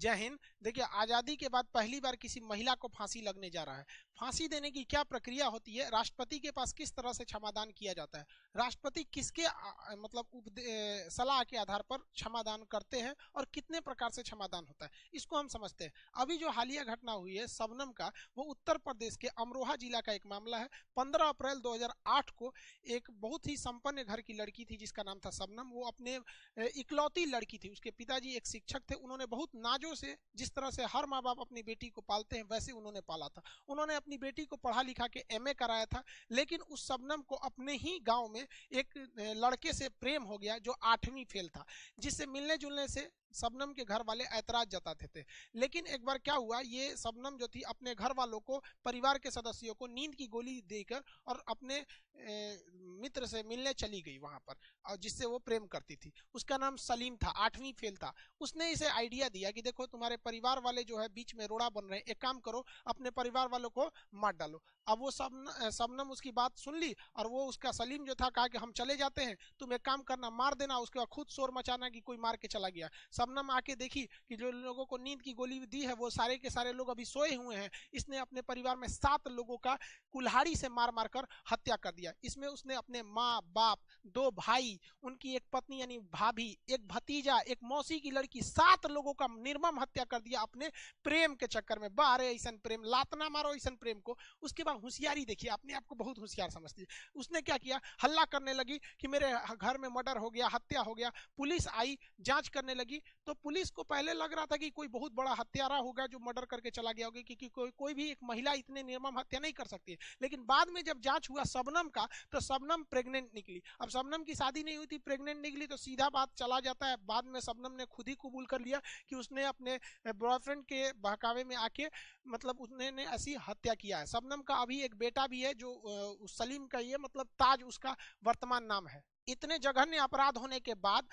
जय हिंद। देखिए, आजादी के बाद पहली बार किसी महिला को फांसी लगने जा रहा है। फांसी देने की क्या प्रक्रिया होती है, राष्ट्रपति के पास किस तरह से क्षमादान किया जाता है, राष्ट्रपति किसके मतलब सलाह के आधार पर क्षमादान करते हैं और कितने प्रकार से क्षमादान होता है, इसको हम समझते हैं। अभी जो हालिया घटना हुई है शबनम का, वो उत्तर प्रदेश के अमरोहा जिला का एक मामला है। 15 अप्रैल 2008 को एक बहुत ही संपन्न घर की लड़की थी जिसका नाम था शबनम। वो अपने इकलौती लड़की थी, उसके पिताजी एक शिक्षक थे। उन्होंने बहुत नाजों से, जिस तरह से हर माँ बाप अपनी बेटी को पालते हैं, वैसे उन्होंने पाला था। उन्होंने अपनी बेटी को पढ़ा लिखा के एमए कराया था। लेकिन उस शबनम को अपने ही गांव में एक लड़के से प्रेम हो गया जो 8वीं फेल था, जिससे मिलने जुलने से शबनम के घर वाले ऐतराज जताते थे। लेकिन एक बार क्या हुआ, ये शबनम जो थी अपने घर वालों को, परिवार के सदस्यों को नींद की गोली देकर और अपने मित्र से मिलने चली गई वहां पर, और जिससे वो प्रेम करती थी। उसका नाम सलीम था, 8वीं फेल था। उसने इसे आइडिया दिया कि देखो तुम्हारे परिवार वाले जो है बीच में रोड़ा बन रहे हैं, एक काम करो अपने परिवार वालों को मार डालो। अब वो शबनम उसकी बात सुन ली और वो उसका सलीम जो था कहा कि हम चले जाते हैं, तुम एक काम करना मार देना। उसके बाद खुद शोर मचाना कि कोई मार के चला गया। शबनम आके देखी कि जो लोगों को नींद की गोली दी है वो सारे के सारे लोग अभी सोए हुए हैं। इसने अपने परिवार में 7 लोगों का कुल्हाड़ी से मार मार कर हत्या कर दिया। इसमें उसने अपने माँ बाप, 2 भाई, उनकी एक पत्नी यानी भाभी, एक भतीजा, एक मौसी की लड़की, 7 लोगों का निर्मम हत्या कर दिया अपने प्रेम के चक्कर में। बाहर ऐसा प्रेम, लातना मारो ऐसा प्रेम को। उसके बाद होशियारी देखिए, अपने आप को बहुत होशियार समझती है। उसने क्या किया, हल्ला करने लगी कि मेरे घर में मर्डर हो गया, हत्या हो गया। पुलिस आई, जांच करने लगी। तो पुलिस को पहले लग रहा था कि कोई बहुत बड़ा हत्यारा होगा जो मर्डर करके चला गया होगा, क्योंकि कोई भी एक महिला इतने निर्मम हत्या नहीं कर सकती है। लेकिन बाद में जब जांच हुआ शबनम का, तो शबनम प्रेग्नेंट निकली। अब शबनम की शादी नहीं हुई थी, प्रेग्नेंट निकली तो सीधा बात चला जाता है। बाद में शबनम ने खुद ही कबूल कर लिया कि उसने अपने बॉयफ्रेंड के बहकावे में आके मतलब उसने ऐसी हत्या किया है। शबनम का अभी एक बेटा भी है जो सलीम का, ये मतलब ताज उसका वर्तमान नाम है। इतने जघन्य अपराध होने के बाद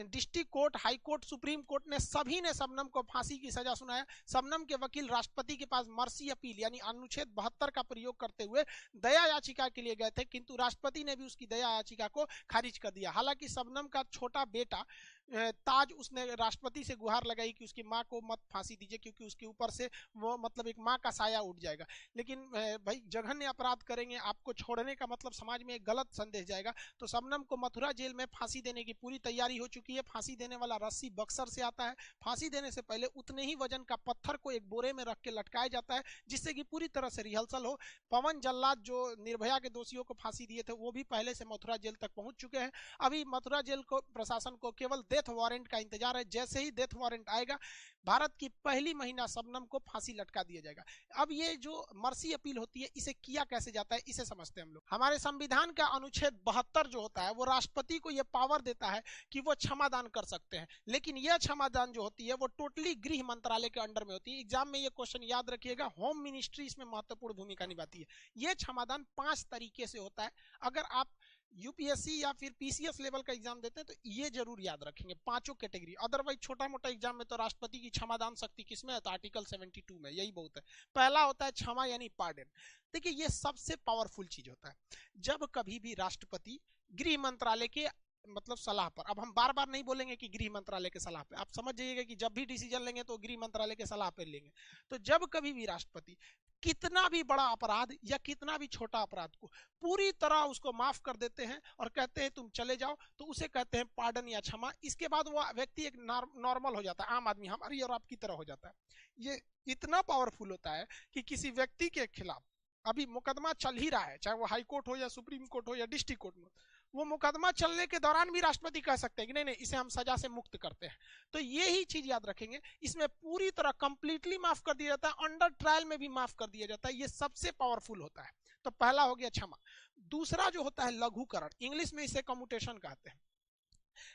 district court, high court, supreme court ने सभी ने शबनम को फांसी की सजा सुनाया। शबनम के वकील राष्ट्रपति के पास मर्सी अपील यानी अनुच्छेद 72 का प्रयोग करते हुए दया याचिका के लिए गए थे, किंतु राष्ट्रपति ने भी उसकी दया याचिका को खारिज कर दिया। हालांकि शबनम का छोटा बेटा ताज, उसने राष्ट्रपति से गुहार लगाई कि उसकी मां को मत फांसी दीजिए, क्योंकि उसके ऊपर से वो मतलब एक मां का साया उठ जाएगा। लेकिन भाई जघन्य अपराध करेंगे, आपको छोड़ने का मतलब समाज में एक गलत संदेश जाएगा। तो शबनम को मथुरा जेल में फांसी देने की पूरी तैयारी हो चुकी है। फांसी देने वाला रस्सी बक्सर से आता है। फांसी देने से पहले उतने ही वजन का पत्थर को एक बोरे में रख के लटकाया जाता है, जिससे कि पूरी तरह से रिहर्सल हो। पवन जल्लाद जो निर्भया के दोषियों को फांसी दिए थे, वो भी पहले से मथुरा जेल तक पहुंच चुके हैं। अभी मथुरा जेल को, प्रशासन को केवल डेथ वारंट का इंतजार है। जैसे ही डेथ वारंट आएगा, भारत की पहली महिला शबनम को फांसी लटका दिया जाएगा। अब ये जो मर्सी अपील होती है, इसे किया कैसे जाता है, इसे समझते हैं हम लोग। हमारे संविधान का अनुच्छेद 72 जो होता है, वो राष्ट्रपति को यह पावर देता है कि वो क्षमादान कर सकते हैं। लेकिन यह क्षमादान जो होती है वो टोटली गृह मंत्रालय के अंडर में होती है। एग्जाम में ये क्वेश्चन याद रखिएगा, होम मिनिस्ट्री इसमें महत्वपूर्ण भूमिका निभाती है। यह क्षमादान 5 तरीके से होता है। अगर आप यूपीएससी या फिर पीसीएस लेवल का एग्जाम देते हैं तो ये जरूर याद रखेंगे, 5 कैटेगरी। अदरवाइज छोटा मोटा एग्जाम में तो राष्ट्रपति की क्षमादान शक्ति किसमें है, तो आर्टिकल 72 में, यही बहुत है। पहला होता है क्षमा यानी पार्डन। देखिए, ये सबसे पावरफुल चीज होता है। जब कभी भी राष्ट्रपति गृह मंत्रालय के मतलब सलाह पर, अब हम बार बार नहीं बोलेंगे कि गृह मंत्रालय के सलाह पे, आप समझ जाइएगा कि जब भी डिसीजन लेंगे तो गृह मंत्रालय के सलाह पर लेंगे। तो जब कभी भी राष्ट्रपति कितना भी बड़ा अपराध या कितना भी छोटा अपराध को पूरी तरह उसको माफ कर देते हैं और कहते हैं तुम चले जाओ, तो उसे कहते हैं पार्डन या क्षमा। इसके बाद वो व्यक्ति एक नॉर्मल हो जाता है, आम आदमी हमारी और आपकी तरह हो जाता है। ये इतना पावरफुल होता है कि किसी व्यक्ति के खिलाफ अभी मुकदमा चल ही रहा है, चाहे वो हाई कोर्ट हो या सुप्रीम कोर्ट हो या डिस्ट्रिक्ट कोर्ट में, वो मुकदमा चलने के दौरान भी राष्ट्रपति कह सकते हैं कि नहीं नहीं, इसे हम सजा से मुक्त करते हैं। तो ये ही चीज याद रखेंगे, इसमें पूरी तरह कंप्लीटली माफ कर दिया जाता है, अंडर ट्रायल में भी माफ कर दिया जाता है। ये सबसे पावरफुल होता है। तो पहला हो गया क्षमा। दूसरा जो होता है लघुकरण, इंग्लिश में इसे कम्यूटेशन कहते हैं।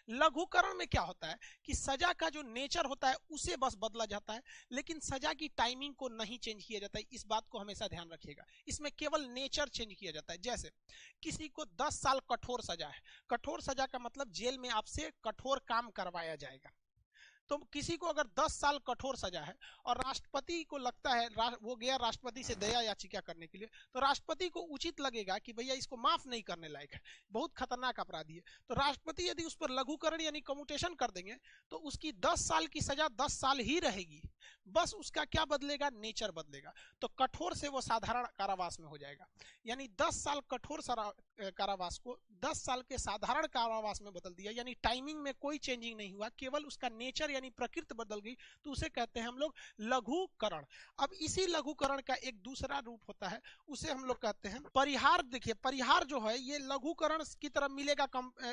लघुकरण में क्या होता है कि सजा का जो नेचर होता है उसे बस बदला जाता है, लेकिन सजा की टाइमिंग को नहीं चेंज किया जाता है। इस बात को हमेशा ध्यान रखिएगा, इसमें केवल नेचर चेंज किया जाता है। जैसे किसी को 10 साल कठोर सजा है, कठोर सजा का मतलब जेल में आपसे कठोर काम करवाया जाएगा। तो किसी को अगर 10 साल कठोर सजा है और राष्ट्रपति को लगता है वो गया राष्ट्रपति से दया याचिका करने के लिए, तो राष्ट्रपति को उचित लगेगा कि भैया इसको माफ नहीं करने लायक है, बहुत खतरनाक अपराधी है, तो राष्ट्रपति यदि उस पर लघुकरण यानी कम्यूटेशन कर देंगे तो उसकी 10 साल की सजा 10 साल ही रहेगी, बस उसका क्या बदलेगा, नेचर बदलेगा। तो कठोर से वो साधारण कारावास में हो जाएगा, यानी 10 साल कठोर कारावास को 10 साल के साधारण कारावास में बदल दिया, यानी टाइमिंग में कोई चेंजिंग नहीं हुआ, केवल उसका नेचर यानी प्रकृति बदल गई, तो उसे कहते हैं हम लोग लघुकरण। अब इसी लघुकरण का एक दूसरा रूप होता है, उसे हम लोग कहते हैं परिहार। देखिए परिहार जो है ये लघुकरण की तरफ मिलेगा,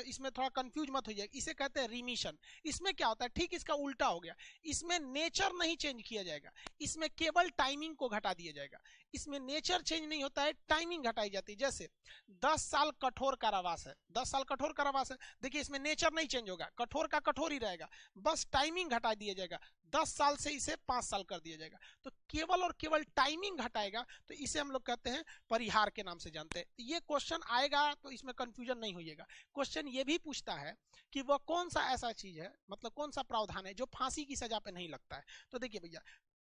इसमें थोड़ा कंफ्यूज मत हो जाएगा, इसे कहते हैं रिमिशन। इसमें क्या होता है, ठीक इसका उल्टा हो गया, इसमें नेचर नहीं चेंज किया जाएगा, इसमें केवल टाइमिंग को घटा दिया जाएगा, इसमें नेचर चेंज नहीं होता है, टाइमिंग घटाई जाती है। जैसे 10 साल कठोर कारावास है, 10 साल कठोर कारावास है, देखिए इसमें नेचर नहीं चेंज होगा, कठोर का कठोर ही रहेगा, बस टाइमिंग घटा दिया जाएगा, 10 साल से इसे 5 साल कर दिया जाएगा, तो केवल और केवल टाइमिंग घटाएगा, तो इसे हम लोग कहते हैं परिहार के नाम से जानते हैं। ये क्वेश्चन आएगा तो इसमें कंफ्यूजन नहीं होइएगा। क्वेश्चन ये भी पूछता है कि वह कौन सा ऐसा चीज है, मतलब कौन सा प्रावधान है जो फांसी की सजा पे नहीं लगता है। तो देखिए भैया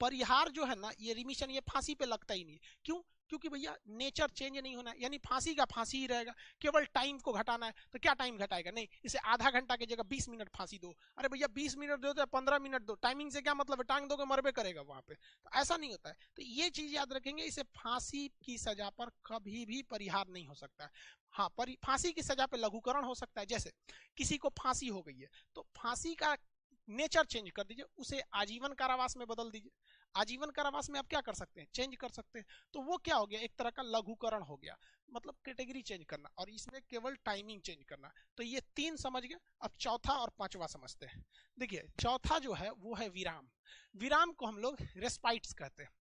परिहार जो है ना, ये रिमिशन, ये फांसी पे लगता ही नहीं। क्यों? क्योंकि भैया नेचर चेंज नहीं होना है, यानी फांसी का फांसी ही रहेगा, केवल टाइम को घटाना है। तो क्या टाइम घटाएगा, नहीं, इसे आधा घंटा की जगह 20 मिनट फांसी दो। अरे भैया 20 मिनट दो तो 15 मिनट दो, टाइमिंग से क्या मतलब है, टांग दोगे मरबे करेगा वहां पे, तो ऐसा नहीं होता है। तो ये चीज याद रखेंगे, इसे फांसी की सजा पर कभी भी परिहार नहीं हो सकता है। हाँ, फांसी की सजा पे लघुकरण हो सकता है। जैसे किसी को फांसी हो गई है तो फांसी का नेचर चेंज कर दीजिए, उसे आजीवन कारावास में बदल दीजिए। आजीवन कारावास में आप क्या कर सकते हैं, चेंज कर सकते हैं, तो वो क्या हो गया, एक तरह का लघुकरण हो गया, मतलब कैटेगरी चेंज करना, और इसमें केवल टाइमिंग चेंज करना। तो ये 3 समझ गए। अब चौथा और 5वां समझते हैं। देखिए चौथा जो है वो है विराम। विराम को हम लोग रेस्पाइट्स कहते हैं।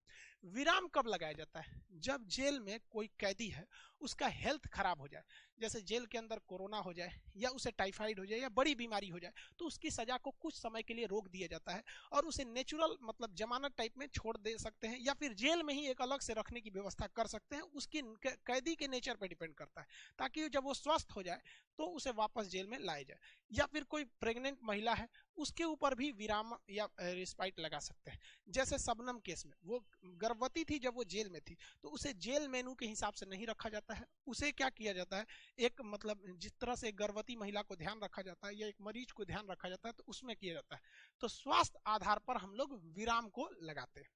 विराम कब लगाया जाता है, जब जेल में कोई कैदी है उसका हेल्थ खराब हो जाए, जैसे जेल के अंदर कोरोना हो जाए या उसे टाइफाइड हो जाए या बड़ी बीमारी हो जाए, तो उसकी सजा को कुछ समय के लिए रोक दिया जाता है और उसे नेचुरल मतलब जमानत टाइप में छोड़ दे सकते हैं, या फिर जेल में ही एक अलग से रखने की व्यवस्था कर सकते हैं। उसकी कैदी के नेचर पर डिपेंड करता है, ताकि जब वो स्वस्थ हो जाए तो उसे वापस जेल में लाया जाए। या फिर कोई प्रेग्नेंट महिला है उसके ऊपर भी विराम या रिस्पाइट लगा सकते हैं। जैसे शबनम केस में वो गर्भवती थी जब वो जेल में थी, तो उसे जेल मेनू के हिसाब से नहीं रखा जाता है। उसे क्या किया जाता है, एक मतलब जिस तरह से गर्भवती महिला को ध्यान रखा जाता है या एक मरीज को ध्यान रखा जाता है, तो उसमें किया जाता है। तो स्वास्थ्य आधार पर हम लोग विराम को लगाते हैं।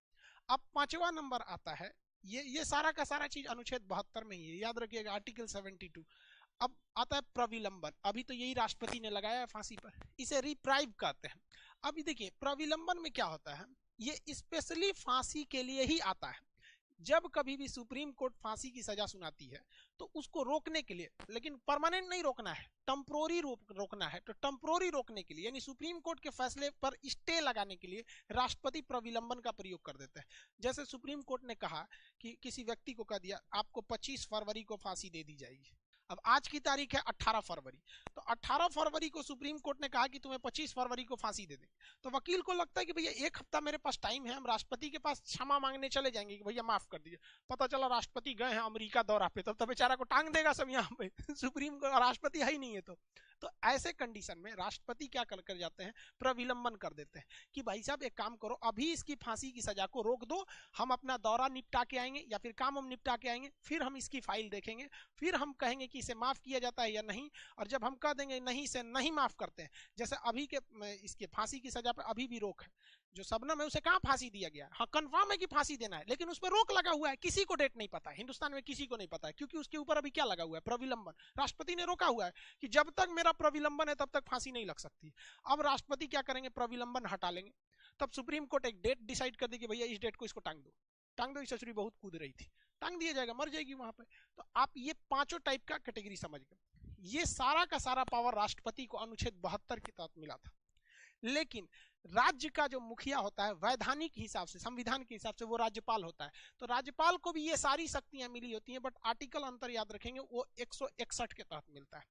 अब 5वां नंबर आता है, ये सारा का सारा चीज अनुच्छेद 72 में ही है, याद रखिएगा, आर्टिकल 72। अब आता है प्रविलंबन। अभी तो यही राष्ट्रपति ने लगाया है फांसी पर, इसे रिप्राइव कहते हैं। अभी देखिए प्रविलंबन में क्या होता है, ये स्पेशली फांसी के लिए ही आता है। जब कभी भी सुप्रीम कोर्ट फांसी की सजा सुनाती है तो उसको रोकने के लिए, लेकिन परमानेंट नहीं रोकना है, टेम्पोररी रोकना है, तो टेम्पोररी रोकने के लिए यानी सुप्रीम कोर्ट के फैसले पर स्टे लगाने के लिए राष्ट्रपति प्रविलंबन का प्रयोग कर देते हैं। जैसे सुप्रीम कोर्ट ने कहा कि किसी व्यक्ति को कह दिया आपको 25 फरवरी को फांसी दे दी जाएगी। अब आज की तारीख है 18 फरवरी, तो 18 फरवरी को सुप्रीम कोर्ट ने कहा कि तुम्हें 25 फरवरी को फांसी दे देंगे। तो वकील को लगता है कि भैया 1 हफ्ता मेरे पास टाइम है, हम राष्ट्रपति के पास क्षमा मांगने चले जाएंगे कि भैया माफ कर दीजिए। पता चला राष्ट्रपति गए हैं अमेरिका दौरा पे, तब तो बेचारा को टांग देगा सब यहाँ पे सुप्रीम कोर्ट राष्ट्रपति है ही नहीं है। तो ऐसे कंडीशन में राष्ट्रपति क्या कर जाते हैं, प्रविलंबन कर देते हैं कि भाई साहब एक काम करो, अभी इसकी फांसी की सजा को रोक दो, हम अपना दौरा निपटा के आएंगे या फिर काम हम निपटा के आएंगे, फिर हम इसकी फाइल देखेंगे, फिर हम कहेंगे कि इसे माफ किया जाता है या नहीं। और जब हम कह देंगे नहीं, इसे नहीं माफ करते हैं, जैसे अभी के इसके फांसी की सजा पर अभी भी रोक है, जो शबनम है उसे कहां फांसी दिया गया, हाँ कंफर्म है कि फांसी देना है, लेकिन उस पर रोक लगा हुआ है, किसी को डेट नहीं पता है, हिंदुस्तान में किसी को नहीं पता है, क्योंकि उसके ऊपर अभी क्या लगा हुआ है, प्रविलंबन। राष्ट्रपति ने रोका हुआ है कि जब तक मेरा प्रविलंबन है तब तक फांसी नहीं लग सकती। अब राष्ट्रपति क्या करेंगे, प्रविलंबन हटा लेंगे, तब सुप्रीम कोर्ट एक डेट डिसाइड कर देगी, भैया इस डेट को इसको टांग दो, टांग दो, ससुरी बहुत कूद रही थी, टांग दिया जाएगा, मर जाएगी वहां पे। तो आप ये 5 टाइप का कैटेगरी समझ गए। ये सारा का सारा पावर राष्ट्रपति को अनुच्छेद 72 के तहत मिला था। लेकिन राज्य का जो मुखिया होता है वैधानिक हिसाब से, संविधान के हिसाब से, वो राज्यपाल होता है। तो राज्यपाल को भी ये सारी शक्तियां मिली होती हैं, बट आर्टिकल अंतर याद रखेंगे, वो 161 के तहत मिलता है।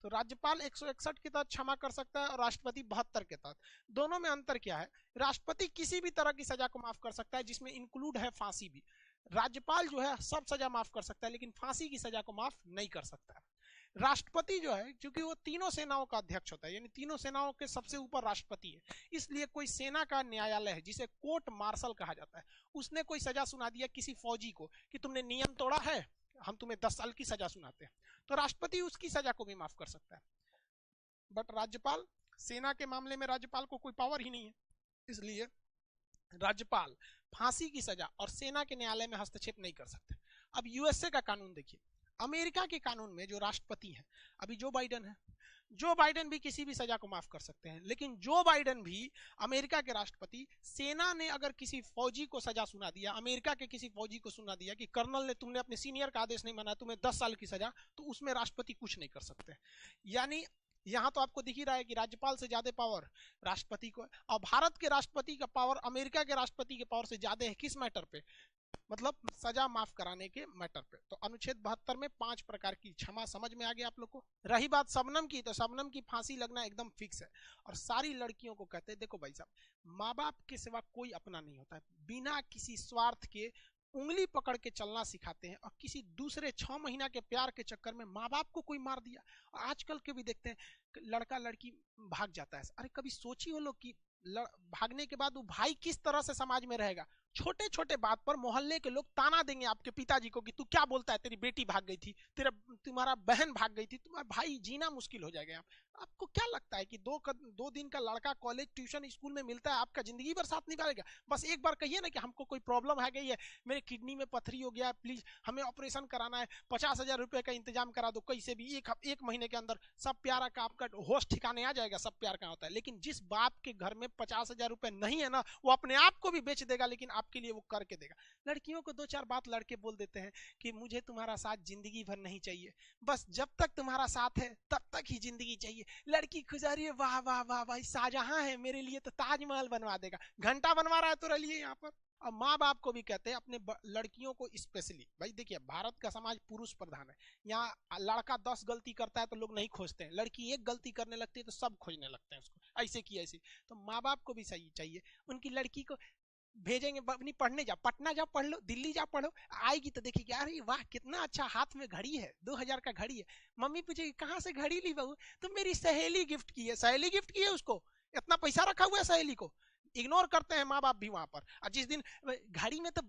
तो राज्यपाल 161 के तहत क्षमा कर सकता है और राष्ट्रपति 72 के तहत। दोनों में अंतर क्या है, राष्ट्रपति किसी भी तरह की सजा को माफ कर सकता है जिसमें इंक्लूड है फांसी भी। राज्यपाल जो है सब सजा माफ कर सकता है, लेकिन फांसी की सजा को माफ नहीं कर सकता है। राष्ट्रपति जो है, क्योंकि वो तीनों सेनाओं का अध्यक्ष होता है, यानी तीनों सेनाओं के सबसे ऊपर राष्ट्रपति है, इसलिए कोई सेना का न्यायालय है जिसे कोर्ट मार्शल कहा जाता है, उसने कोई सजा सुना दिया किसी फौजी को कि तुमने नियम तोड़ा है, हम तुम्हें 10 साल की सजा सुनाते हैं, तो राष्ट्रपति उसकी सजा को भी माफ कर सकता है। बट राज्यपाल, सेना के मामले में राज्यपाल को कोई पावर ही नहीं है, इसलिए राज्यपाल फांसी की सजा और सेना के न्यायालय में हस्तक्षेप नहीं कर सकते। अब यूएसए का कानून देखिए, अमेरिका के कानून में जो राष्ट्रपति है, अभी जो बाइडेन है, जो बाइडेन भी किसी भी सजा को माफ कर सकते हैं, लेकिन जो बाइडेन भी अमेरिका के राष्ट्रपति, सेना ने अगर किसी फौजी को सजा सुना दिया, अमेरिका के किसी फौजी को सुना दिया कि कर्नल ने, तुमने अपने सीनियर का आदेश नहीं माना, तुम्हें 10 साल की सजा, तो उसमें राष्ट्रपति कुछ नहीं कर सकते। यानी यहां तो आपको दिख ही रहा है कि राज्यपाल से ज्यादा पावर राष्ट्रपति को है, और भारत के राष्ट्रपति का पावर अमेरिका के राष्ट्रपति के पावर से ज्यादा है। किस मैटर पे? मतलब सजा माफ कराने के मैटर पे। तो अनुच्छेद 72 में 5 प्रकार की क्षमा समझ में आ गया आप लोग को। रही बात शबनम की, तो शबनम की फांसी लगना एकदम फिक्स है, और सारी लड़कियों को कहते हैं देखो भाई साहब, माँ बाप के सिवा कोई अपना नहीं होता है, बिना किसी स्वार्थ के उंगली पकड़ के चलना सिखाते हैं, और किसी दूसरे 6 महीना के प्यार के चक्कर में माँ बाप को कोई मार दिया। और आजकल के भी देखते हैं लड़का लड़की भाग जाता है। अरे कभी सोची हो लोग कि भागने के बाद वो भाई किस तरह से समाज में रहेगा? छोटे छोटे बात पर मोहल्ले के लोग ताना देंगे आपके पिताजी को कि तू क्या बोलता है, तेरी बेटी भाग गई थी, तुम्हारा बहन भाग गई थी, तुम्हारा भाई जीना मुश्किल हो जाएगा। आपको क्या लगता है कि दो दिन का लड़का कॉलेज ट्यूशन स्कूल में मिलता है, आपका जिंदगी भर साथ निभाएगा? बस एक बार कहिए ना कि हमको कोई प्रॉब्लम आ गई है, मेरे किडनी में पथरी हो गया, प्लीज हमें ऑपरेशन कराना है, 50,000 रुपए का इंतजाम करा दो, कैसे भी एक महीने के अंदर सब प्यारा का आपका होश ठिकाने आ जाएगा, सब प्यार का होता है। लेकिन जिस बाप के घर में 50,000 रुपए नहीं है ना, वो अपने आप को भी बेच देगा, लेकिन आपके लिए वो करके देगा। लड़कियों को 2-4 बात लड़के बोल देते हैं कि मुझे तुम्हारा साथ जिंदगी भर नहीं चाहिए, बस जब तक तुम्हारा साथ है तब तक ही जिंदगी चाहिए। लड़की खुजा रही है, वाह वाह वाह भाई शाहजहां है मेरे लिए, तो ताजमहल बनवा देगा, घंटा बनवा रहा है तो रहिए यहाँ पर। और माँ बाप को भी कहते हैं अपने लड़कियों को स्पेशली, भाई देखिए भारत का समाज पुरुष प्रधान है, यहाँ लड़का 10 गलती करता है तो लोग नहीं खोजते हैं, लड़की एक गलती करने लगती है तो सब खोजने लगते हैं उसको, ऐसे की ऐसी। तो माँ बाप को भी सही चाहिए, उनकी लड़की को भेजेंगे अपनी पढ़ने, जा पटना जा पढ़ लो, दिल्ली जा पढ़ो, आएगी तो देखिए अरे वाह कितना अच्छा हाथ में घड़ी है, 2000 का घड़ी है। मम्मी पूछेगी कहाँ से घड़ी ली बहू? तो मेरी सहेली गिफ्ट की है। सहेली गिफ्ट की है उसको? इतना पैसा रखा हुआ है सहेली को? इग्नोर करते हैं माँ बाप भी वहां पर। और जिस दिन घड़ी में तो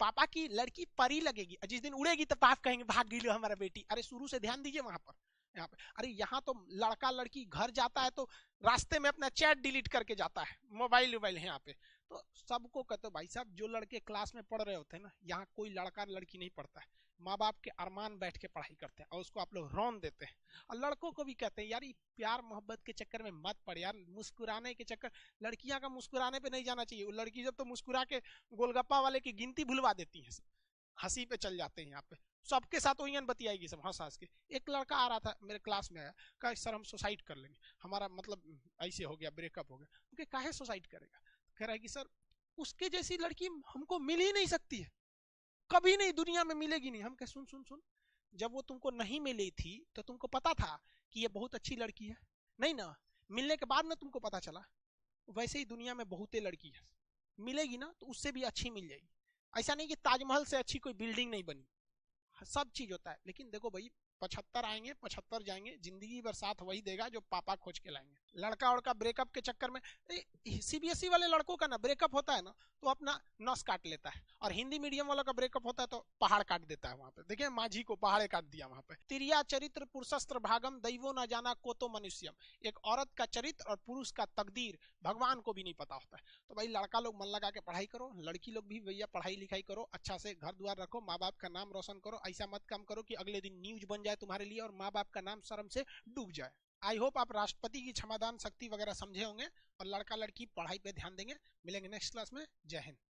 पापा की लड़की परी लगेगी, और जिस दिन उड़ेगी तो पाप कहेंगे भाग गई लो हमारा बेटी। अरे शुरू से ध्यान दीजिए वहां पर, यहाँ पे। अरे यहाँ तो लड़का लड़की घर जाता है तो रास्ते में अपना चैट डिलीट करके जाता है, मोबाइल है यहाँ पे। तो सबको कहते भाई साहब, जो लड़के क्लास में पढ़ रहे होते हैं ना, यहाँ कोई लड़का लड़की नहीं पढ़ता है, माँ बाप के अरमान बैठ के पढ़ाई करते हैं, और उसको आप लोग रौन देते हैं। और लड़कों को भी कहते हैं यार प्यार मोहब्बत के चक्कर में मत पड़ यार, मुस्कुराने के चक्कर, लड़कियां का मुस्कुराने पे नहीं जाना चाहिए। वो लड़की जब तो मुस्कुरा के गोलगप्पा वाले की गिनती भुलवा देती है, हंसी पे चल जाते हैं यहाँ पे, सबके साथ वही बतियाएगी सब हंस हंस के। एक लड़का आ रहा था मेरे क्लास में, आया, कहा सर हम सुसाइड कर लेंगे, हमारा मतलब ऐसे हो गया, ब्रेकअप हो गया। क्योंकि काहे सुसाइड करेगा? कह रहा है कि सर उसके जैसी लड़की हमको मिल ही नहीं सकती है, कभी नहीं, दुनिया में मिलेगी नहीं। हम कहे सुन सुन सुन, जब वो तुमको नहीं मिली थी तो तुमको पता था कि ये बहुत अच्छी लड़की है? नहीं ना, मिलने के बाद ना तुमको पता चला। वैसे ही दुनिया में बहुते लड़की है, मिलेगी ना तो उससे भी अच्छी मिल जाएगी। ऐसा नहीं कि ताजमहल से अच्छी कोई बिल्डिंग नहीं बनी, सब चीज होता है। लेकिन देखो भाई 75 आएंगे 75 जाएंगे, जिंदगी भर साथ वही देगा जो पापा खोज के लाएंगे। लड़का उड़का ब्रेकअप के चक्कर में, सीबीएसई वाले लड़कों का ना ब्रेकअप होता है ना तो अपना नस काट लेता है, और हिंदी मीडियम वालों का ब्रेकअप होता है तो पहाड़ काट देता है। वहां पे देखिए माझी को पहाड़े काट दिया वहां पे। तिरिया चरित्र पुरुषस्त्र भागम दैवो न जाना को तो मनुष्यम, एक औरत का चरित्र और पुरुष का तकदीर भगवान को भी नहीं पता होता है। तो भाई लड़का लोग मन लगा के पढ़ाई करो, लड़की लोग भी भैया पढ़ाई लिखाई करो, अच्छा से घर द्वार रखो, माँ बाप का नाम रोशन करो। ऐसा मत काम करो कि अगले दिन न्यूज बन जाए तुम्हारे लिए और माँ बाप का नाम शर्म से डूब जाए। आई होप आप राष्ट्रपति की क्षमादान शक्ति वगैरह समझे होंगे और लड़का लड़की पढ़ाई पे ध्यान देंगे। मिलेंगे नेक्स्ट क्लास में। जय हिंद।